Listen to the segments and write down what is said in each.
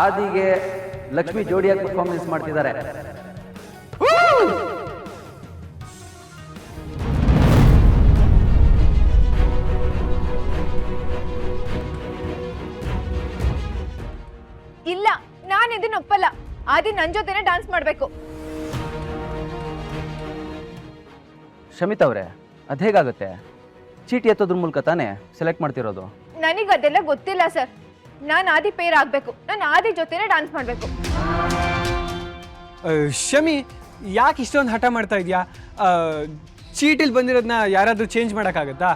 ಆದಿಗೆ Lakshmi ಜೋಡಿಯಾಗಿ performance ಮಾಡ್ತಿದ್ದಾರೆ. ಇಲ್ಲ, ನಾನು ಇದನ್ನ ಒಪ್ಪಲ್ಲ. ಆದಿ ನನ್ನ ಜೊತೆನೆ ಡ್ಯಾನ್ಸ್ ಮಾಡಬೇಕು. ಶಮಿತಾ ಅವರೇ, ಅದು ಹೇಗಾಗುತ್ತೆ? ಚೀಟಿ ಎತ್ತೋದ್ರ ಮೂಲಕ ತಾನೇ ಸೆಲೆಕ್ಟ್ ಮಾಡ್ತಿರೋದು. ನನಗೆ ಅದೆಲ್ಲ ಗೊತ್ತಿಲ್ಲ ಸರ್. ನಾನು ಆದಿ ಪೇರ್ ಆಗಬೇಕು. ನಾನು ಆದಿ ಜೊತೆನೆ ಡ್ಯಾನ್ಸ್ ಮಾಡಬೇಕು. ಶಮಿ, ಯಾಕೆ ಇಷ್ಟೊಂದು ಹಠ ಮಾಡ್ತಾ ಇದೆಯಾ? ಚೀಟಿಲಿ ಬಂದಿರೋದನ್ನ ಯಾರಾದರೂ ಚೇಂಜ್ ಮಾಡೋಕ್ಕಾಗತ್ತಾ?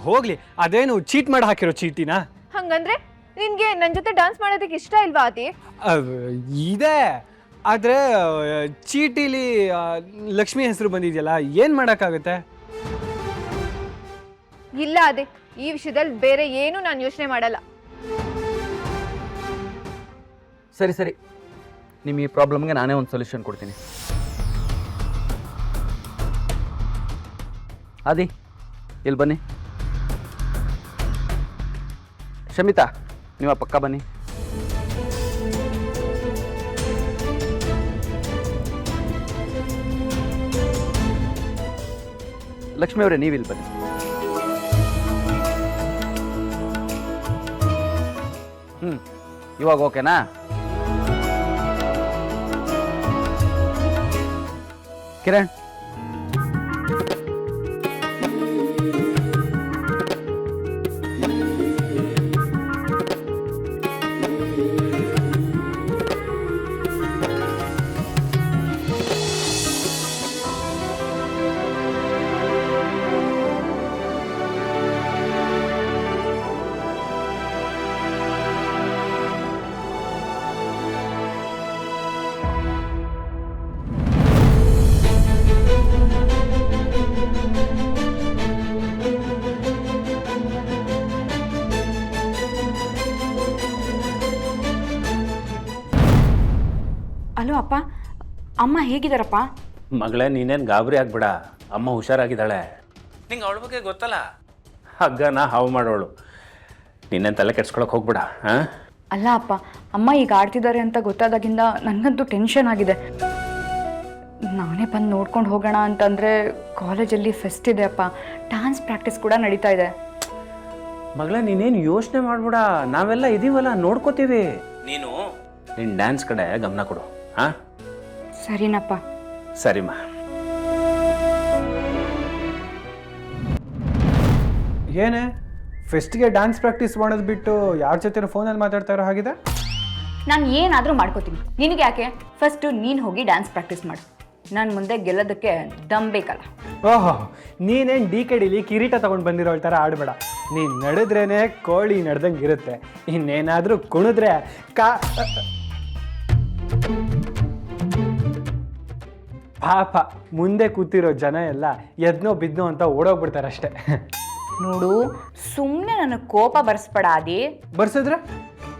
ಹೋಗ್ಲಿ, ಅದೇನು ಚೀಟ್ ಮಾಡಿ ಹಾಕಿರೋ ಚೀಟಿನಾ? ಹಂಗಂದ್ರೆ ನಿನ್ಗೆ ನನ್ನ ಜೊತೆ ಡ್ಯಾನ್ಸ್ ಮಾಡೋದಕ್ಕೆ ಇಷ್ಟ ಇಲ್ವಾ ಆದಿ? ಇದೆ, ಆದರೆ ಚೀಟಿಲಿ ಲಕ್ಷ್ಮಿ ಹೆಸರು ಬಂದಿದೆಯಲ್ಲ, ಏನು ಮಾಡೋಕ್ಕಾಗತ್ತೆ? ಇಲ್ಲ ಆದಿ, ಈ ವಿಷಯದಲ್ಲಿ ಬೇರೆ ಏನು ನಾನು ಯೋಚನೆ ಮಾಡಲ್ಲ. ಸರಿ ಸರಿ, ನಿಮ್ಮ ಈ ಪ್ರಾಬ್ಲಮ್ಗೆ ನಾನೇ ಒಂದು ಸೊಲ್ಯೂಷನ್ ಕೊಡ್ತೀನಿ. ಆದಿ, ಇಲ್ಲಿ ಬನ್ನಿ. ಶಮಿತಾ, ನೀವು ಪಕ್ಕ ಬನ್ನಿ. ಲಕ್ಷ್ಮಿ ಅವರೇ, ನೀವು ಇಲ್ಲಿ ಬನ್ನಿ. ಇವಾಗ ಓಕೆನಾ? ಕಿರಣ್, ಹಲೋ ಅಪ್ಪ, ಅಮ್ಮ ಹೇಗಿದ್ದಾರಪ್ಪ? ಮಗಳೇ, ನೀನೇನು ಗಾಬರಿ ಆಗ್ಬೇಡ. ಅಮ್ಮ ಹುಷಾರಾಗಿದ್ದಾಳೆ. ನಿಂಗೆ ಅವಳ ಬಗ್ಗೆ ಗೊತ್ತಲ್ಲ, ಹಗ್ಗನ ಹಾವು ಮಾಡೋಳು. ನಿನ್ನೇನು ತಲೆ ಕೆಡ್ಸ್ಕೊಳಕ್ಕೆ ಹೋಗ್ಬೇಡ. ಹಾಂ, ಅಲ್ಲ ಅಪ್ಪ, ಅಮ್ಮ ಈಗ ಆಡ್ತಿದ್ದಾರೆ ಅಂತ ಗೊತ್ತಾದಾಗಿಂದ ನನಗಂತೂ ಟೆನ್ಷನ್ ಆಗಿದೆ. ನಾನೇ ಬಂದು ನೋಡ್ಕೊಂಡು ಹೋಗೋಣ ಅಂತಂದರೆ ಕಾಲೇಜಲ್ಲಿ ಫೆಸ್ಟ್ ಇದೆ ಅಪ್ಪ, ಡ್ಯಾನ್ಸ್ ಪ್ರಾಕ್ಟೀಸ್ ಕೂಡ ನಡೀತಾ ಇದೆ. ಮಗಳೇ, ನೀನೇನು ಯೋಚನೆ ಮಾಡ್ಬೇಡ, ನಾವೆಲ್ಲ ಇದೀವಲ್ಲ, ನೋಡ್ಕೋತೀವಿ. ನೀನು ನಿನ್ನ ಡ್ಯಾನ್ಸ್ ಕಡೆ ಗಮನ ಕೊಡು. ಹಾಂ, ಸರಿನಪ್ಪ. ಸರಿಮ್ಮ. ಏನೇ ಫೆಸ್ಟ್ಗೆ ಡ್ಯಾನ್ಸ್ ಪ್ರಾಕ್ಟೀಸ್ ಮಾಡೋದು ಬಿಟ್ಟು ಯಾರ ಜೊತೆ ಫೋನಲ್ಲಿ ಮಾತಾಡ್ತಾ ಇರೋ ಹಾಗಿದೆ? ನಾನು ಏನಾದರೂ ಮಾಡ್ಕೋತೀನಿ, ನಿನಗೆ ಯಾಕೆ? ಫಸ್ಟು ನೀನು ಹೋಗಿ ಡ್ಯಾನ್ಸ್ ಪ್ರಾಕ್ಟೀಸ್ ಮಾಡು. ನಾನು ಮುಂದೆ ಗೆಲ್ಲೋದಕ್ಕೆ ದಮ್ ಬೇಕಲ್ಲ. ಓಹೋ, ನೀನೇನು ಡಿಕೆಡಿಲಿ ಕಿರೀಟ ತೊಗೊಂಡು ಬಂದಿರೋ ಥರ ಆಡಬೇಡ. ನೀನು ನಡೆದ್ರೇ ಕೋಳಿ ನಡೆದಂಗೆ ಇರುತ್ತೆ. ಇನ್ನೇನಾದರೂ ಕುಣಿದ್ರೆ ಪಾಪ ಮುಂದೆ ಕೂತಿರೋ ಜನ ಎಲ್ಲ ಎದ್ನೋ ಬಿದ್ನೋ ಅಂತ ಓಡೋಗ್ಬಿಡ್ತಾರಷ್ಟೇ. ನೋಡು, ಸುಮ್ಮನೆ ನನಗೆ ಕೋಪ ಬರ್ಸ್ಬೇಡ ಆದಿ. ಬರ್ಸಿದ್ರೆ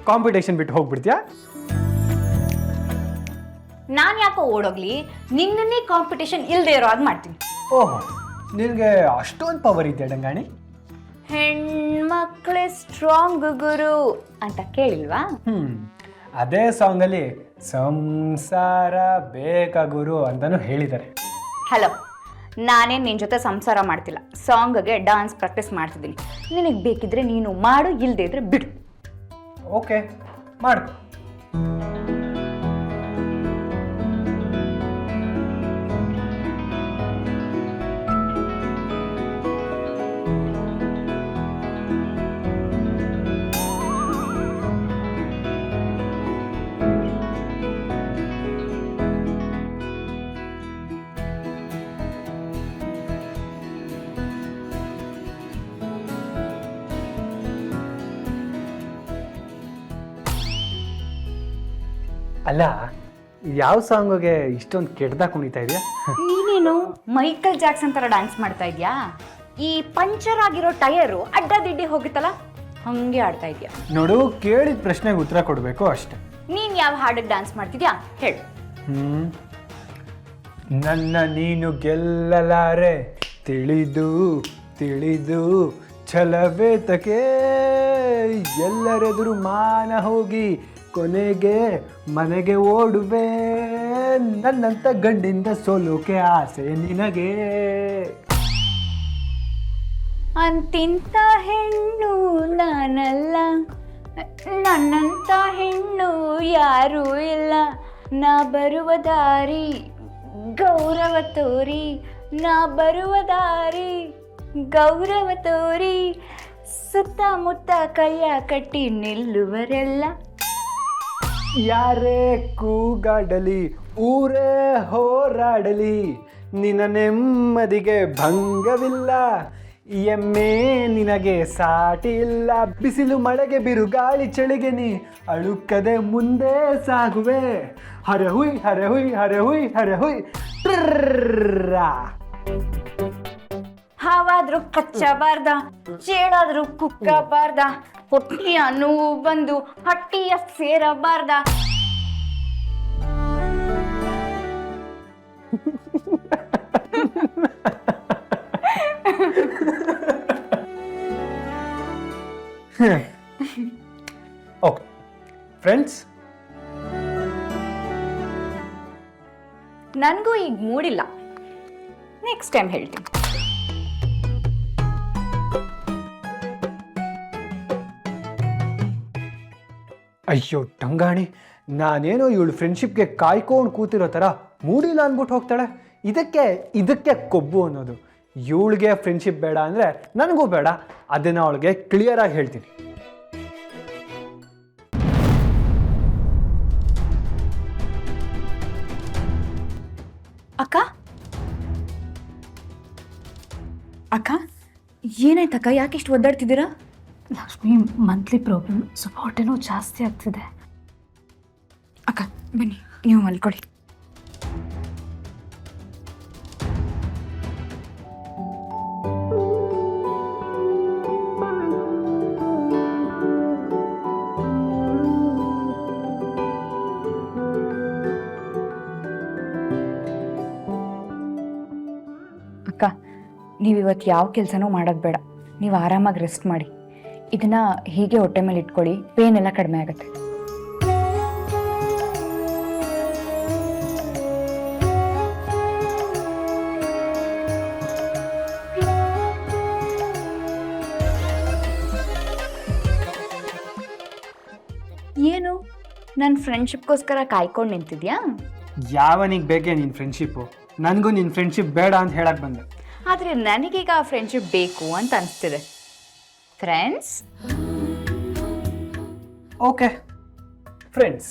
ಕಾಂಪಿಟೇಷನ್ ಬಿಟ್ಟು ಹೋಗ್ಬಿಡ್ತೀಯಾ? ನಾನು ಯಾಕೋ ಓಡೋಗ್ಲಿ, ನಿನ್ನನ್ನೇ ಕಾಂಪಿಟೇಷನ್ ಇಲ್ಲದೆ ಇರೋ ಹಾಗೆ ಮಾಡ್ತೀನಿ. ಓಹೋ, ನಿನಗೆ ಅಷ್ಟೊಂದು ಪವರ್ ಇದೆಯಾ ಡಂಗಾಣಿ? ಹೆಣ್ಮಕ್ಳೇ ಸ್ಟ್ರಾಂಗ್ ಗುರು ಅಂತ ಕೇಳಿಲ್ವಾ? ಅದೇ ಸಾಂಗಲ್ಲಿ ಸಂಸಾರ ಬೇಕಾ ಗುರು ಅಂತಲೂ ಹೇಳಿದ್ದಾರೆ. ಹಲೋ, ನಾನೇನು ನಿನ್ನ ಜೊತೆ ಸಂಸಾರ ಮಾಡ್ತಿಲ್ಲ, ಸಾಂಗ್ಗೆ ಡ್ಯಾನ್ಸ್ ಪ್ರಾಕ್ಟೀಸ್ ಮಾಡ್ತಿದ್ದೀನಿ. ನಿನಗೆ ಬೇಕಿದ್ರೆ ನೀನು ಮಾಡು, ಇಲ್ಲದೆ ಇದ್ರೆ ಬಿಡು. ಓಕೆ, ಮಾಡ್ಕೊ. ಅಲ್ಲ, ಯಾವ ಸಾಂಗಿಗೆ ಇಷ್ಟೊಂದು ಕೆಟ್ಟದಾಗ ಕುಣಿತಾ ಇದೆಯಾ? ನೀನೇನು ಮೈಕಲ್ ಜಾಕ್ಸನ್ ಥರ ಡ್ಯಾನ್ಸ್ ಮಾಡ್ತಾ ಇದೆಯಾ? ಈ ಪಂಚರ್ ಆಗಿರೋ ಟಯರು ಅಡ್ಡದಿಡ್ಡಿ ಹೋಗುತ್ತಲ್ಲ, ಹಂಗೆ ಆಡ್ತಾ ಇದೆಯಾ? ನೋಡು, ಕೇಳಿದ ಪ್ರಶ್ನೆಗೆ ಉತ್ತರ ಕೊಡಬೇಕು ಅಷ್ಟೆ. ನೀನು ಯಾವ ಹಾಡಿಗೆ ಡ್ಯಾನ್ಸ್ ಮಾಡ್ತಿದ್ಯಾ ಹೇಳು. ನನ್ನ ನೀನು ಗೆಲ್ಲಲಾರೆ, ತಿಳಿದು ತಿಳಿದು ಛಲವೇ ತಕೆ, ಎಲ್ಲರೆದುರು ಮಾನ ಹೋಗಿ ಕೊನೆಗೆ ಮನೆಗೆ ಓಡುವೆ ನನ್ನಂತ ಗಂಡಿಂದ ಸೋಲೋಕೆ ಆಸೆ ನಿನಗೆ. ಅಂತಿಂತ ಹೆಣ್ಣು ನಾನಲ್ಲ, ನನ್ನಂತ ಹೆಣ್ಣು ಯಾರೂ ಇಲ್ಲ. ನಾ ಬರುವ ದಾರಿ ಗೌರವ ತೋರಿ, ನಾ ಬರುವ ದಾರಿ ಗೌರವ ತೋರಿ, ಸುತ್ತಮುತ್ತ ಕೈಯ ಕಟ್ಟಿ ನಿಲ್ಲುವರೆಲ್ಲ. ಯಾರೇ ಕೂಗಾಡಲಿ ಊರೇ ಹೋರಾಡಲಿ, ನಿನ್ನ ನೆಮ್ಮದಿಗೆ ಭಂಗವಿಲ್ಲ. ಎಮ್ಮೆ ನಿನಗೆ ಸಾಟಿ ಇಲ್ಲ, ಬಿಸಿಲು ಮಳೆಗೆ ಬಿರುಗಾಳಿ ಚಳಿಗೆ ನೀ ಅಳುಕದೆ ಮುಂದೆ ಸಾಗುವೆ. ಹರೆ ಹುಯ್ ಹರೆ ಹುಯ್ ಹರೆ ಹುಯ್ ಹರೆ ಹುಯ್ ಟ್ರರ್ರ. ಹಾವಾದ್ರೂ ಕಚ್ಚಬಾರ್ದ, ಚೇಳಾದ್ರೂ ಕುಕ್ಕಬಾರ್ದ, ಹೊಟ್ಟಿಯ ನೋವು ಬಂದು ಹಟ್ಟಿಯ ಸೇರಬಾರ್ದ. ಓಕೆ ಫ್ರೆಂಡ್ಸ್, ನನಗೂ ಈಗ ಮೂಡಿಲ್ಲ, ನೆಕ್ಸ್ಟ್ ಟೈಮ್ ಹೇಳ್ತೀನಿ. ಅಯ್ಯೋ ಟಂಗಾಣಿ, ನಾನೇನೋ ಇವಳು ಫ್ರೆಂಡ್ಶಿಪ್ಗೆ ಕಾಯ್ಕೊಂಡು ಕೂತಿರೋ ಥರ ಮೂಡಿಲ್ಲ ಅಂದ್ಬಿಟ್ಟು ಹೋಗ್ತಾಳೆ. ಇದಕ್ಕೆ ಕೊಬ್ಬು ಅನ್ನೋದು. ಇವಳಿಗೆ ಫ್ರೆಂಡ್ಶಿಪ್ ಬೇಡ ಅಂದರೆ ನನಗೂ ಬೇಡ, ಅದನ್ನು ಅವಳಿಗೆ ಕ್ಲಿಯರಾಗಿ ಹೇಳ್ತೀನಿ. ಅಕ್ಕ ಅಕ್ಕ ಏನಾಯ್ತಕ್ಕ, ಯಾಕೆ ಇಷ್ಟು ಒದ್ದಾಡ್ತಿದ್ದೀರಾ? ಲಕ್ಷ್ಮಿ, ಮಂತ್ಲಿ ಪ್ರಾಬ್ಲಮ್, ಸ್ವಲ್ಪ ಹೊಟ್ಟೆ ನೋವು ಜಾಸ್ತಿ ಆಗ್ತಿದೆ. ಅಕ್ಕ ಬನ್ನಿ, ನೀವು ಮಲ್ಕೊಳ್ಳಿ. ಅಕ್ಕ, ನೀವಿವತ್ತು ಯಾವ ಕೆಲಸನೂ ಮಾಡೋದು ಬೇಡ, ನೀವು ಆರಾಮಾಗಿ ರೆಸ್ಟ್ ಮಾಡಿ. ಇದನ್ನ ಹೀಗೆ ಹೊಟ್ಟೆ ಮೇಲೆ ಇಟ್ಕೊಳ್ಳಿ, ಪೇನ್ ಎಲ್ಲ ಕಡಿಮೆ ಆಗುತ್ತೆ. ಏನು ನನ್ನ ಫ್ರೆಂಡ್ಶಿಪ್ಗೋಸ್ಕರ ಕಾಯ್ಕೊಂಡು ನಿಂತಿದ್ಯಾ? ಯಾವನಿಗೆ ಬೇಕೇ ನಿನ್ನ ಫ್ರೆಂಡ್ಶಿಪ್ಪು? ನನಗೂ ನಿನ್ನ ಫ್ರೆಂಡ್ಶಿಪ್ ಬೇಡ ಅಂತ ಹೇಳಕ್ಕೆ ಬಂದೆ. ಆದರೆ ನನಗೀಗ ಆ ಫ್ರೆಂಡ್ಶಿಪ್ ಬೇಕು ಅಂತ ಅನಿಸ್ತಿದೆ. Friends, okay friends.